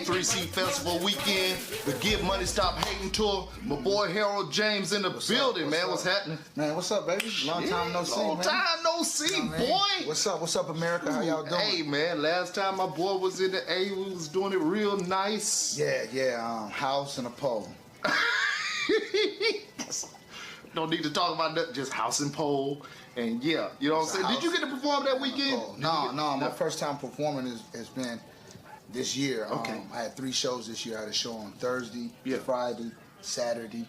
3C Festival weekend, the Give Money Stop Hating Tour. My boy Harold Jamez in the building, man. What's happening? Man, what's up, baby? Long time no see, man. Long time no see, boy. What's up, America? How y'all doing? Hey, man, last time my boy was in the A, we was doing it real nice. Yeah, house and a pole. Don't need to talk about that, just house and pole. And yeah, you know what I'm saying? Did you get to perform that weekend? No, my first time performing has been this year. Okay. I had 3 shows this year. I had a show on Thursday, Friday, Saturday,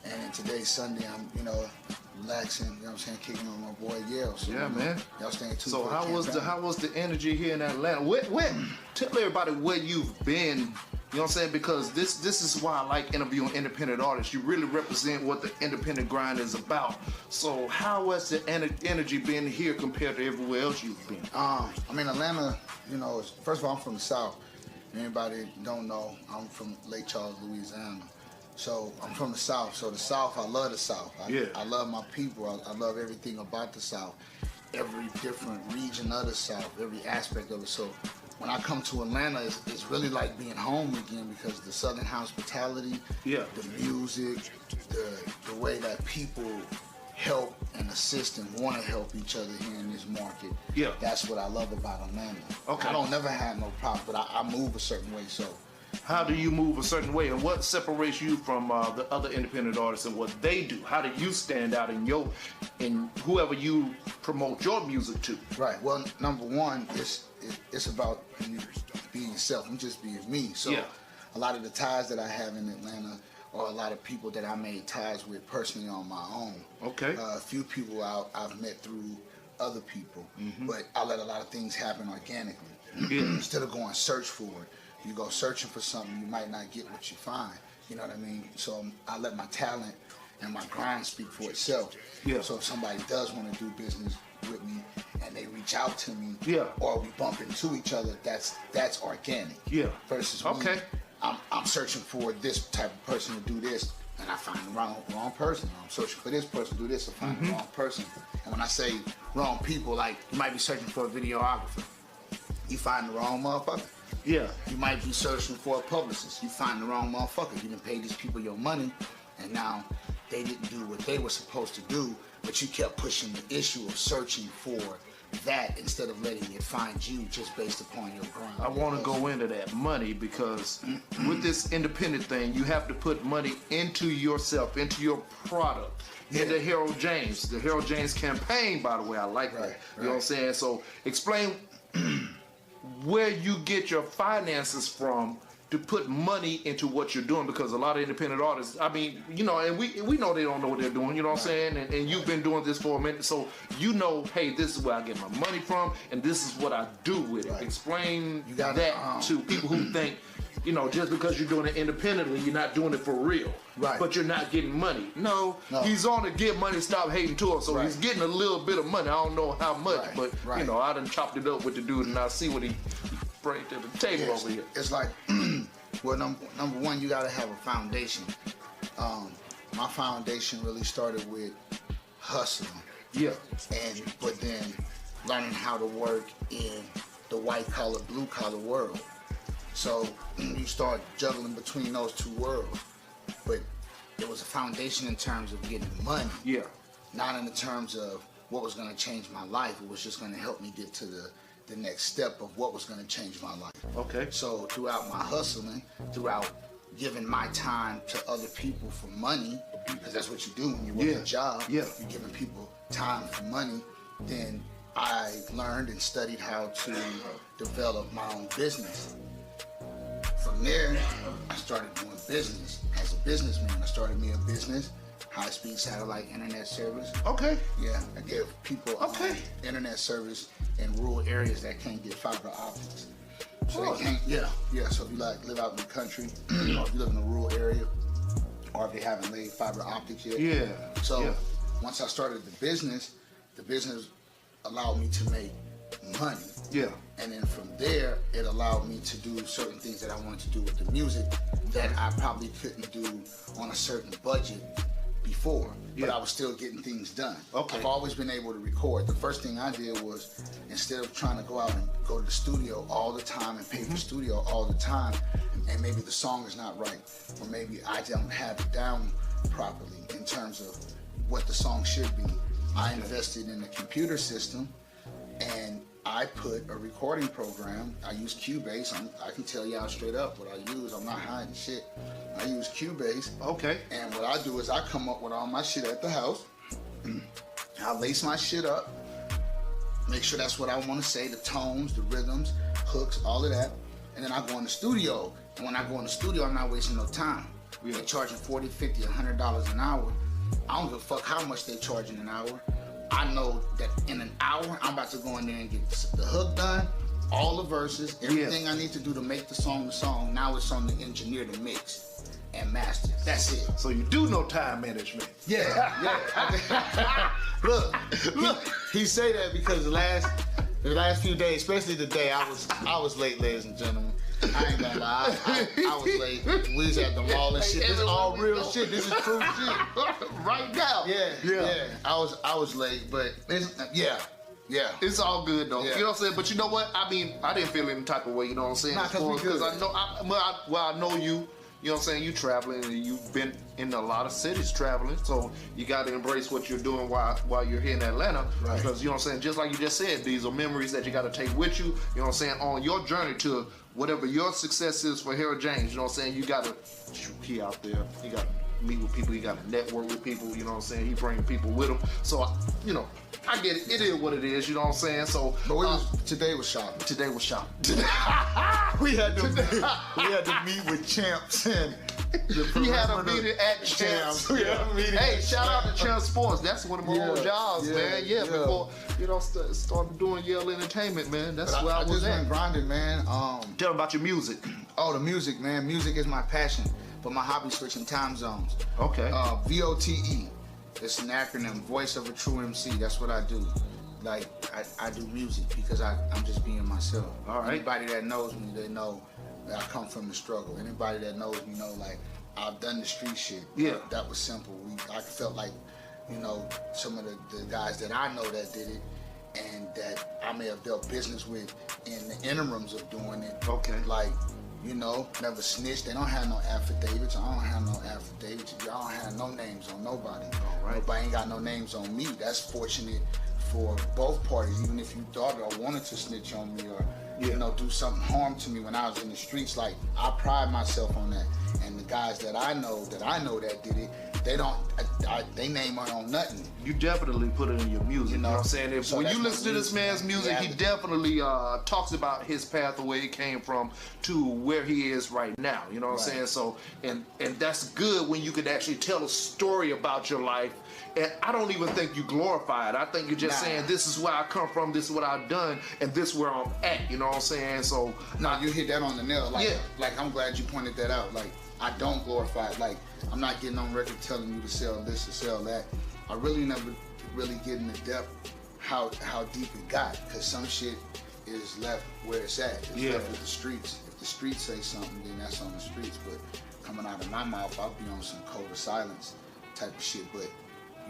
and today's Sunday. I'm, relaxing, you know what I'm saying, kicking on my boy Yale. So, man. Y'all staying tuned. So how was the energy here in Atlanta? Tell everybody where you've been. You know what I'm saying? Because this is why I like interviewing independent artists. You really represent what the independent grind is about. So how has the energy been here compared to everywhere else you've been? Atlanta, first of all, I'm from the South. Anybody don't know, I'm from Lake Charles, Louisiana. So I'm from the South. So the South, I love the South. I love my people. I love everything about the South. Every different region of the South, every aspect of it. So when I come to Atlanta, it's really like being home again because the Southern hospitality, the music, the way that people help and assist and want to help each other here in this market. Yeah. That's what I love about Atlanta. Okay. I don't never have no problem, but I move a certain way, so. How do you move a certain way, and what separates you from the other independent artists and what they do? How do you stand out in whoever you promote your music to? Right. Well, number one, it's about you being yourself. I'm just being me. So a lot of the ties that I have in Atlanta are a lot of people that I made ties with personally on my own. Okay. A few people I've met through other people, but I let a lot of things happen organically. Instead of going search for it. You go searching for something, you might not get what you find. You know what I mean? So I let my talent and my grind speak for itself. Yeah. So if somebody does want to do business with me and they reach out to me, or we bump into each other, that's organic. Yeah. Versus I'm searching for this type of person to do this, and I find the wrong person. I'm searching for this person to do this, and find the wrong person. And when I say wrong people, like you might be searching for a videographer, you find the wrong motherfucker. Yeah. You might be searching for a publicist. You find the wrong motherfucker. You didn't pay these people your money, and now they didn't do what they were supposed to do, but you kept pushing the issue of searching for that instead of letting it find you just based upon your grind. I want to go into that money because with this independent thing, you have to put money into yourself, into your product. Into Harold Jamez. The Harold Jamez campaign, by the way, I like that. You know what I'm saying? So explain where you get your finances from to put money into what you're doing, because a lot of independent artists, and we know they don't know what they're doing, you know what I'm saying? And you've been doing this for a minute, so hey, this is where I get my money from, and this is what I do with it. Explain that to people who think, just because you're doing it independently, you're not doing it for real. Right. But you're not getting money. No. He's on the Get Money Stop Hating Tour, so he's getting a little bit of money. I don't know how much, but I done chopped it up with the dude, and I see what he bring to the table over here. It's like, well, number one, you gotta have a foundation. My foundation really started with hustling. Yeah. But then learning how to work in the white collar, blue collar world. So you start juggling between those two worlds. But it was a foundation in terms of getting money. Yeah. Not in the terms of what was gonna change my life. It was just gonna help me get to the next step of what was gonna change my life. Okay. So throughout my hustling, throughout giving my time to other people for money, because that's what you do when you work a job. Yeah. You're giving people time for money. Then I learned and studied how to develop my own business. From there, I started doing business. As a businessman, I started me a business, high-speed satellite internet service. Okay. Yeah, I give people internet service in rural areas that can't get fiber optics. So they can't, so if you live out in the country, or if you live in a rural area, or if they haven't laid fiber optics yet. So once I started the business allowed me to make money. Yeah. And then from there, it allowed me to do certain things that I wanted to do with the music that I probably couldn't do on a certain budget before, but I was still getting things done. Okay. I've always been able to record. The first thing I did was, instead of trying to go out and go to the studio all the time and pay for studio all the time and and maybe the song is not right, or maybe I don't have it down properly in terms of what the song should be. I invested in a computer system, and I put a recording program. I use Cubase. I can tell y'all straight up what I use. I'm not hiding shit. I use Cubase. Okay. And what I do is I come up with all my shit at the house. I lace my shit up, make sure that's what I want to say, the tones, the rhythms, hooks, all of that. And then I go in the studio. And when I go in the studio, I'm not wasting no time. Yeah. They're charging $40, $50, $100 an hour. I don't give a fuck how much they're charging an hour. I know that in an hour, I'm about to go in there and get the hook done, all the verses, everything I need to do to make the song. Now it's on the engineer to mix and master. That's it. So you do know time management. Yeah. Look, he say that because the last few days, especially today, I was late, ladies and gentlemen. I ain't gonna lie, I was late. We was at the mall and shit. This is all real shit. This is true shit. Right now. Yeah. I was late, but yeah. It's all good though. Yeah. You know what I'm saying? But you know what? I mean, I didn't feel any type of way. You know what I'm saying? Nah, because I know. I know you. You know what I'm saying? You traveling and you've been in a lot of cities traveling, so you got to embrace what you're doing while you're here in Atlanta. Right. Because you know what I'm saying? Just like you just said, these are memories that you got to take with you. You know what I'm saying? On your journey to whatever your success is for Harold Jamez. You know what I'm saying? You got to he out there. You got to meet with people. You got to network with people. You know what I'm saying? He bringing people with him. So you know. I get it. It is what it is. You know what I'm saying? So, but today was shopping. Today was shopping. we had to meet with Champs and we had a meeting at Champs. Hey, shout out to Champs Sports. That's one of my old jobs, man. Yeah, before started doing Yale Entertainment, man. That's where I was just been grinding, man. Tell them about your music. Oh, the music, man. Music is my passion, but my hobby switching time zones. Okay. VOTE. It's an acronym, Voice of a True MC. That's what I do. Like, I do music because I'm just being myself. All right. Anybody that knows me, they know that I come from the struggle. Anybody that knows me know, like, I've done the street shit. Yeah. That was simple. I felt like, you know, some of the guys that I know that did it and that I may have dealt business with in the interims of doing it. Okay. Like, you know, never snitched. They don't have no affidavits. I don't have no affidavits. Y'all don't have no names on nobody. All right. Nobody ain't got no names on me. That's fortunate for both parties. Even if you thought or wanted to snitch on me or, you know, do something harm to me when I was in the streets, like, I pride myself on that. And the guys that I know that did it, they don't, they name on nothing. You definitely put it in your music. You know what I'm saying? When you listen to this man's music, he definitely talks about his path, the way he came from to where he is right now. You know what I'm saying? So, and that's good when you could actually tell a story about your life. And I don't even think you glorify it. I think you're just saying, this is where I come from, this is what I've done, and this is where I'm at. You know what I'm saying? So, you hit that on the nail. Like, like, I'm glad you pointed that out. Like, I don't glorify it. Like, I'm not getting on record telling you to sell this or sell that. I really never really get in the depth how deep it got, because some shit is left where it's at. It's left with the streets. If the streets say something, then that's on the streets. But coming out of my mouth, I'll be on some code of silence type of shit. But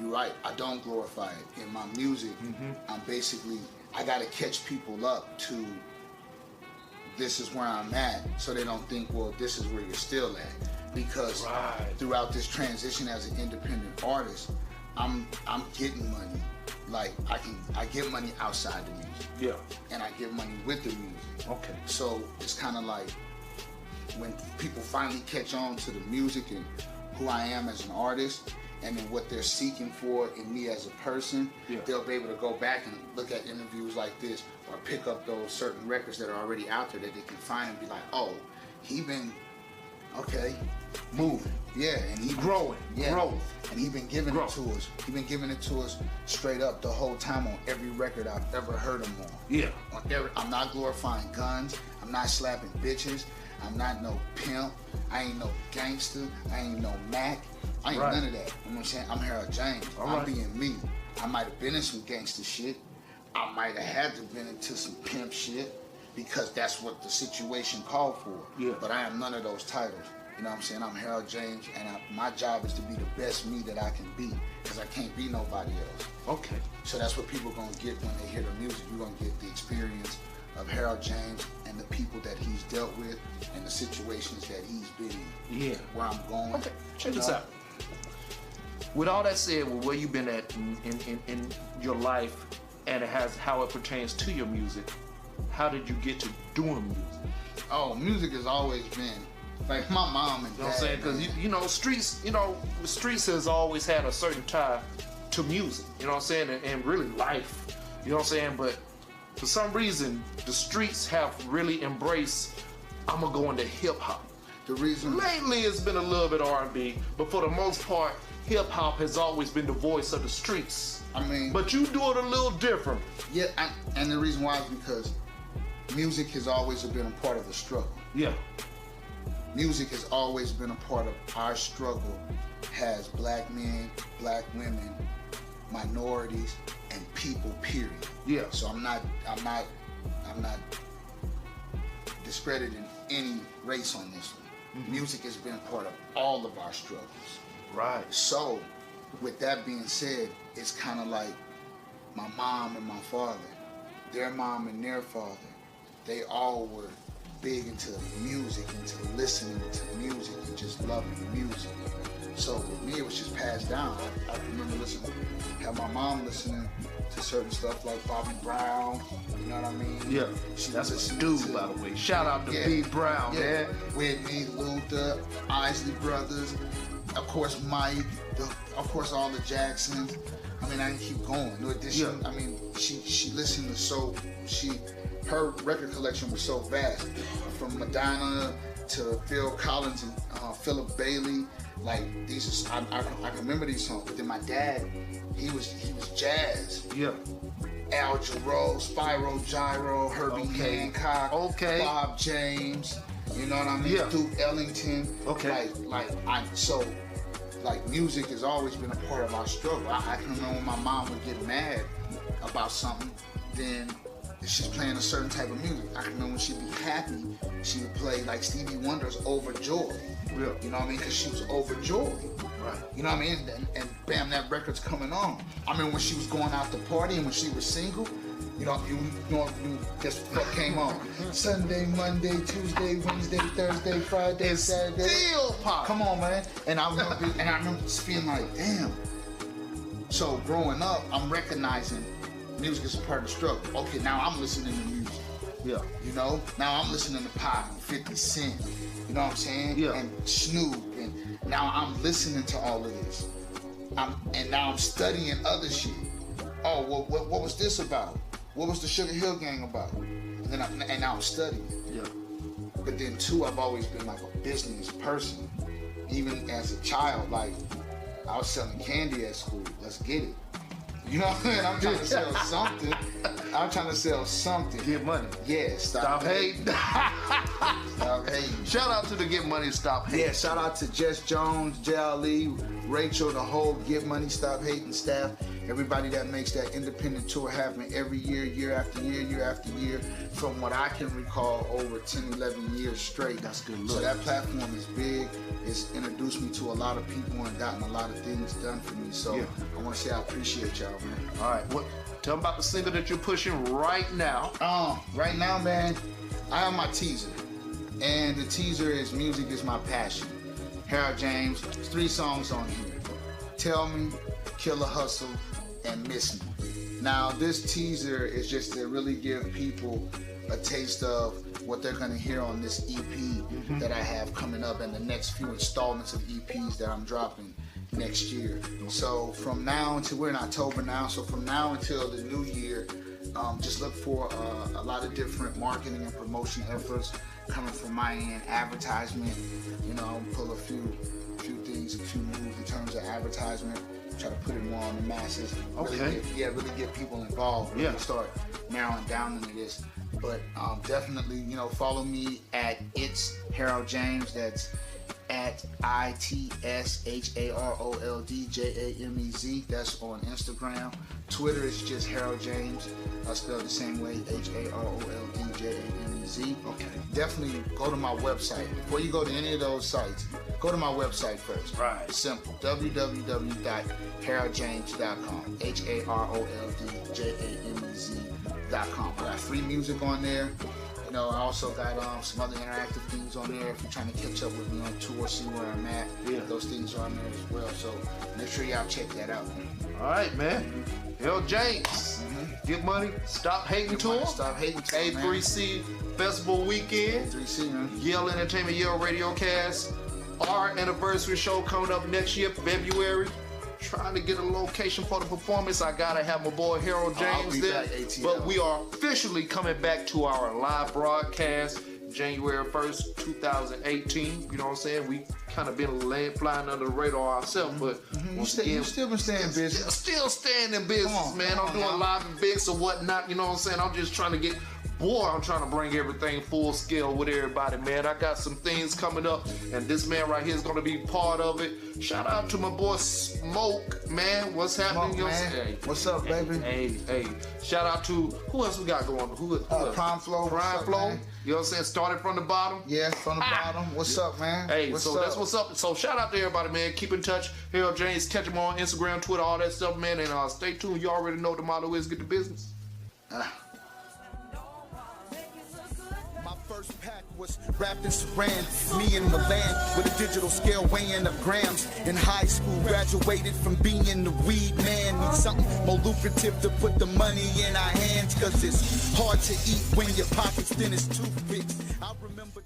you're right, I don't glorify it. In my music, I'm basically, I gotta catch people up to this is where I'm at, so they don't think, well, this is where you're still at. Because throughout this transition as an independent artist, I'm getting money. Like, I get money outside the music. Yeah. And I get money with the music. Okay. So it's kind of like when people finally catch on to the music and who I am as an artist, and then what they're seeking for in me as a person, they'll be able to go back and look at interviews like this or pick up those certain records that are already out there that they can find and be like, oh, he been, moving. Yeah, and he growing. Growth. And he been giving it to us. He been giving it to us straight up the whole time on every record I've ever heard him on. Yeah. I'm not glorifying guns. I'm not slapping bitches. I'm not no pimp. I ain't no gangster. I ain't no Mac. I ain't none of that. You know what I'm saying? I'm Harold Jamez. I'm being me. I might have been in some gangster shit. I might have had to been into some pimp shit because that's what the situation called for. Yeah. But I am none of those titles. You know what I'm saying? I'm Harold Jamez, and my job is to be the best me that I can be, because I can't be nobody else. Okay. So that's what people are going to get when they hear the music. You're going to get the experience of Harold Jamez and the people that he's dealt with and the situations that he's been in. Yeah. Where I'm going. Okay, check this out. With all that said, with where you've been at in your life and how it pertains to your music, how did you get to doing music? Oh, music has always been like my mom and dad. You know what I'm saying? Because the streets has always had a certain tie to music. You know what I'm saying? And really life. You know what I'm saying? But for some reason, the streets have really embraced, I'm gonna go into hip hop. The reason lately it's been a little bit R&B, but for the most part, hip hop has always been the voice of the streets. I mean, but you do it a little different. Yeah, and the reason why is because music has always been a part of the struggle. Yeah. Music has always been a part of our struggle as black men, black women, minorities, and people, period. Yeah. So I'm not discrediting any race on this one. Mm-hmm. Music has been a part of all of our struggles. Right. So, with that being said, it's kind of like my mom and my father, their mom and their father, they all were big into music, into listening to music and just loving music. So with me, it was just passed down. I remember had my mom listening to certain stuff like Bobby Brown, you know what I mean? Yeah, that's a dude, by the way. Shout out to B. Brown, man. Whitney, Luther, Isley Brothers, of course Mike, of course all the Jacksons. I mean, I can keep going. No addition. Yeah. I mean, she listened to her record collection was so vast, from Madonna to Phil Collins and Philip Bailey. Like these, I can remember these songs. But then my dad, he was jazz. Yeah. Al Jarreau, Spyro Gyro, Herbie Hancock, Bob James. You know what I mean? Yeah. Duke Ellington. Okay. Like music has always been a part of our struggle. I can remember when my mom would get mad about something, then she's playing a certain type of music. I can remember when she'd be happy, she would play like Stevie Wonder's Overjoyed. Yeah. You know what I mean? Because she was overjoyed. Right. You know what I mean? And bam, that record's coming on. I mean, when she was going out to party and when she was single, you guess what came on? Sunday, Monday, Tuesday, Wednesday, Thursday, Friday, Saturday. Still pop. Come on, man. And I remember just feeling like, damn. So growing up, I'm recognizing music is a part of the struggle. Okay, now I'm listening to music. Yeah. You know? Now I'm listening to Pac, 50 Cent. You know what I'm saying? Yeah. And Snoop. And now I'm listening to all of this. And now I'm studying other shit. Oh, well, what was this about? What was the Sugar Hill Gang about? And now I'm studying. Yeah. But then too, I've always been like a business person. Even as a child, like I was selling candy at school. Let's get it. You know what I mean? I'm trying to sell something. Get money. Yeah, stop hating. Stop hating. Shout out to the Get Money, Stop Hating. Yeah, shout out to Jess Jones, Jal Lee, Rachel, the whole Get Money, Stop Hating staff. Everybody that makes that independent tour happen every year, year after year, year after year. From what I can recall, over 10, 11 years straight. That's good. So that platform is big. It's introduced me to a lot of people and gotten a lot of things done for me. So yeah. I want to say I appreciate y'all, man. All right. Tell them about the single that you're pushing right now. Right now, man, I have my teaser. And the teaser is Music Is My Passion. Harold Jamez. There's 3 songs on here. Tell Me, Killer Hustle, and Miss Me. Now, this teaser is just to really give people a taste of what they're gonna hear on this EP that I have coming up and the next few installments of EPs that I'm dropping next year. So from now until, we're in October now, so from now until the new year, just look for a lot of different marketing and promotion efforts coming from my end, advertisement. You know, I'll pull a few things, a few moves in terms of advertisement. Try to put it more on the masses. Okay. Really get people involved. Really start narrowing down into this. But definitely, follow me at It's Harold Jamez. That's at ITSHAROLDJAMEZ. That's on Instagram. Twitter is just Harold Jamez. I spell the same way, HAROLDJAMEZ. Okay. Definitely go to my website. Before you go to any of those sites, go to my website first. Right. Simple. www.haroldjamez.com. HAROLDJAMEZ.com. I got free music on there. You know, I also got some other interactive things on there. If you're trying to catch up with me on tour, see where I'm at, those things are on there as well. So make sure y'all check that out. All right, man. Harold Jamez. Get money. Stop hating to him. Stop hating to him, man. A3C Festival Weekend. A3C, man. Yale Entertainment, Yale Radiocast. Our anniversary show coming up next year, February. Trying to get a location for the performance. I gotta have my boy Harold Jamez there. But we are officially coming back to our live broadcast January 1st, 2018. You know what I'm saying? We kind of been flying under the radar ourselves, but you still been staying busy. Still staying in business, man. I'm doing live events or whatnot. You know what I'm saying? I'm just trying to get. Boy, I'm trying to bring everything full scale with everybody, man. I got some things coming up, and this man right here is going to be part of it. Shout out to my boy Smoke, man. What's happening? Smoke, man. Hey, what's up, baby? Hey. Shout out to, who else we got going? Who Prime Flow. Prime Flow. Man? You know what I'm saying? Started from the bottom. Yeah, from the bottom. What's up, man? Hey, that's what's up. So shout out to everybody, man. Keep in touch. Harold Jamez, catch him on Instagram, Twitter, all that stuff, man. And stay tuned. You already know the motto is get the business. First pack was wrapped in saran, me in Milan with a digital scale weighing up grams. In high school, graduated from being the weed man. Need something more lucrative to put the money in our hands, cause it's hard to eat when your pocket's thin as toothpicks. I remember